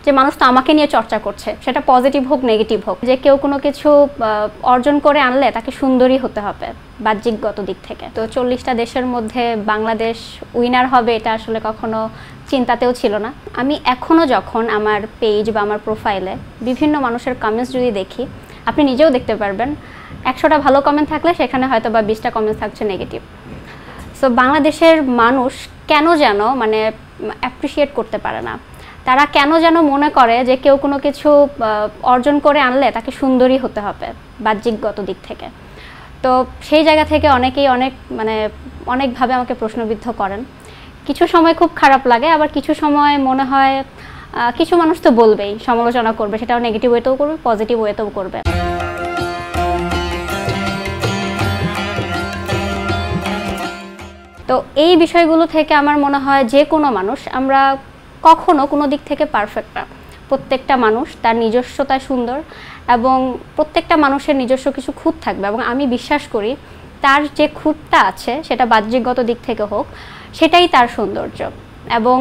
যে মানুষ তো আমাকে নিয়ে চর্চা করছে, সেটা পজিটিভ হোক নেগেটিভ হোক, যে কেউ কোনো কিছু অর্জন করে আনলে তাকে সুন্দরী হতে হবে বাহ্যিকগত দিক থেকে। তো 40টা দেশের মধ্যে বাংলাদেশ উইনার হবে এটা আসলে কখনো চিন্তাতেও ছিল না। আমি এখনও যখন আমার পেজ বা আমার প্রোফাইলে বিভিন্ন মানুষের কমেন্টস যদি দেখি, আপনি নিজেও দেখতে পারবেন 100টা ভালো কমেন্ট থাকলে সেখানে হয়তো বা 20টা কমেন্টস থাকছে নেগেটিভ। সো বাংলাদেশের মানুষ কেন যেন মানে অ্যাপ্রিসিয়েট করতে পারে না, তারা কেন যেন মনে করে যে কেউ কোনো কিছু অর্জন করে আনলে তাকে সুন্দরী হতে হবে বাহ্যিকগত দিক থেকে। তো সেই জায়গা থেকে অনেকেই অনেকভাবে আমাকে প্রশ্নবিদ্ধ করেন। কিছু সময় খুব খারাপ লাগে, আবার কিছু সময় মনে হয় কিছু মানুষ তো বলবেই, সমালোচনা করবে, সেটাও নেগেটিভ ওয়েতেও করবে, পজিটিভ ওয়েতেও করবে। তো এই বিষয়গুলো থেকে আমার মনে হয় যে কোনো মানুষ, আমরা কখনো কোনো দিক থেকে পারফেক্ট না। প্রত্যেকটা মানুষ তার নিজস্বতায় সুন্দর এবং প্রত্যেকটা মানুষের নিজস্ব কিছু খুঁত থাকবে, এবং আমি বিশ্বাস করি তার যে খুঁতটা আছে সেটা বাহ্যিকগত দিক থেকে হোক, সেটাই তার সৌন্দর্য। এবং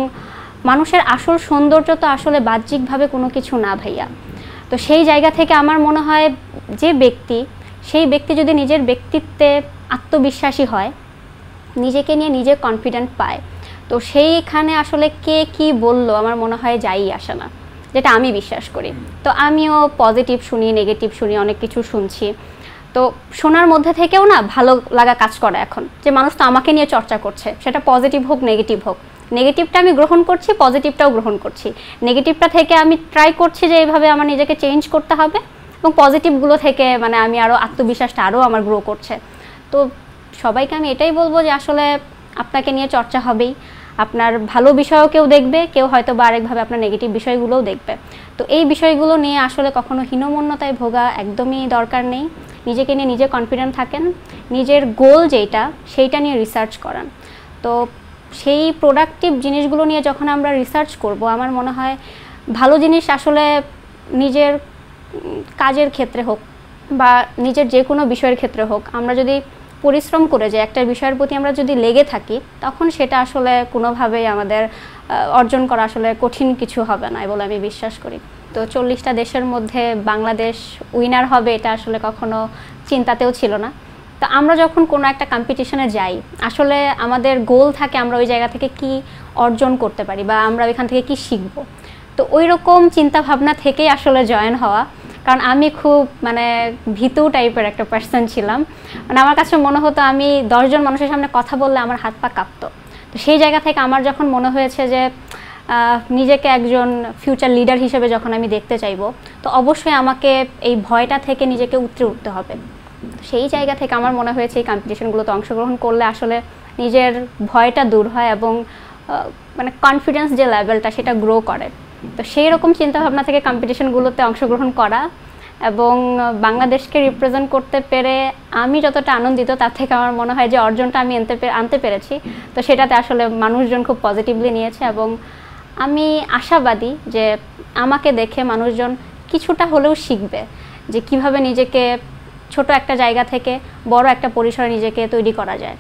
মানুষের আসল সৌন্দর্য তো আসলে বাহ্যিকভাবে কোনো কিছু না ভাইয়া। তো সেই জায়গা থেকে আমার মনে হয় যে সেই ব্যক্তি যদি নিজের ব্যক্তিত্বে আত্মবিশ্বাসী হয়, নিজেকে নিয়ে নিজে কনফিডেন্ট পায়, তো সেইখানে আসলে কে কি বললো আমার মনে হয় যাই আসে না, যেটা আমি বিশ্বাস করি। তো আমিও পজিটিভ শুনি, নেগেটিভ শুনি, অনেক কিছু শুনছি। তো শোনার মধ্যে থেকেও না ভালো লাগা কাজ করে এখন, যে মানুষ তো আমাকে নিয়ে চর্চা করছে, সেটা পজিটিভ হোক নেগেটিভ হোক। নেগেটিভটা আমি গ্রহণ করছি, পজিটিভটাও গ্রহণ করছি। নেগেটিভটা থেকে আমি ট্রাই করছি যে এইভাবে আমার নিজেকে চেঞ্জ করতে হবে, এবং পজিটিভগুলো থেকে আমি আরও আত্মবিশ্বাসটা আরও আমার গ্রো করছে। তো সবাইকে আমি এটাই বলবো যে আসলে আপনাকে নিয়ে চর্চা হবেই, আপনার ভালো বিষয়ও কেউ দেখবে, কেউ হয়তো বা আরেকভাবে আপনার নেগেটিভ বিষয়গুলোও দেখবে। তো এই বিষয়গুলো নিয়ে আসলে কখনো হীনমন্যতায় ভোগা একদমই দরকার নেই। নিজেকে নিয়ে নিজে কনফিডেন্ট থাকেন, নিজের গোল যেটা সেইটা নিয়ে রিসার্চ করান। তো সেই প্রোডাক্টিভ জিনিসগুলো নিয়ে যখন আমরা রিসার্চ করব, আমার মনে হয় ভালো জিনিস আসলে নিজের কাজের ক্ষেত্রে হোক বা নিজের যে কোনো বিষয়ের ক্ষেত্রে হোক, আমরা যদি পরিশ্রম করে যে একটা বিষয়ের প্রতি আমরা যদি লেগে থাকি, তখন সেটা আসলে কোনোভাবেই আমাদের অর্জন করা আসলে কঠিন কিছু হবে না বলে আমি বিশ্বাস করি। তো 40টা দেশের মধ্যে বাংলাদেশ উইনার হবে এটা আসলে কখনো চিন্তাতেও ছিল না। তো আমরা যখন কোনো একটা কম্পিটিশনে যাই, আসলে আমাদের গোল থাকে আমরা ওই জায়গা থেকে কি অর্জন করতে পারি বা আমরা ওইখান থেকে কি শিখব। তো ওই রকম চিন্তাভাবনা থেকেই আসলে জয়েন হওয়া। কারণ আমি খুব ভীতু টাইপের একটা পার্সন ছিলাম। আমার কাছে মনে হতো আমি 10 জন মানুষের সামনে কথা বললে আমার হাত পা কাঁপতো। তো সেই জায়গা থেকে আমার যখন মনে হয়েছে যে নিজেকে একজন ফিউচার লিডার হিসেবে যখন আমি দেখতে চাইবো, তো অবশ্যই আমাকে এই ভয়টা থেকে নিজেকে উতরে উঠতে হবে। সেই জায়গা থেকে আমার মনে হয়েছে এই কম্পিটিশনগুলোতে অংশগ্রহণ করলে আসলে নিজের ভয়টা দূর হয় এবং কনফিডেন্স যে লেভেলটা সেটা গ্রো করে। তো সেই রকম চিন্তাভাবনা থেকে কম্পিটিশনগুলোতে অংশগ্রহণ করা এবং বাংলাদেশকে রিপ্রেজেন্ট করতে পেরে আমি যতটা আনন্দিত, তার থেকে আমার মনে হয় যে অর্জনটা আমি আনতে পেরেছি, তো সেটাতে আসলে মানুষজন খুব পজিটিভলি নিয়েছে। এবং আমি আশাবাদী যে আমাকে দেখে মানুষজন কিছুটা হলেও শিখবে যে কিভাবে নিজেকে ছোট একটা জায়গা থেকে বড় একটা পরিসরে নিজেকে তৈরি করা যায়।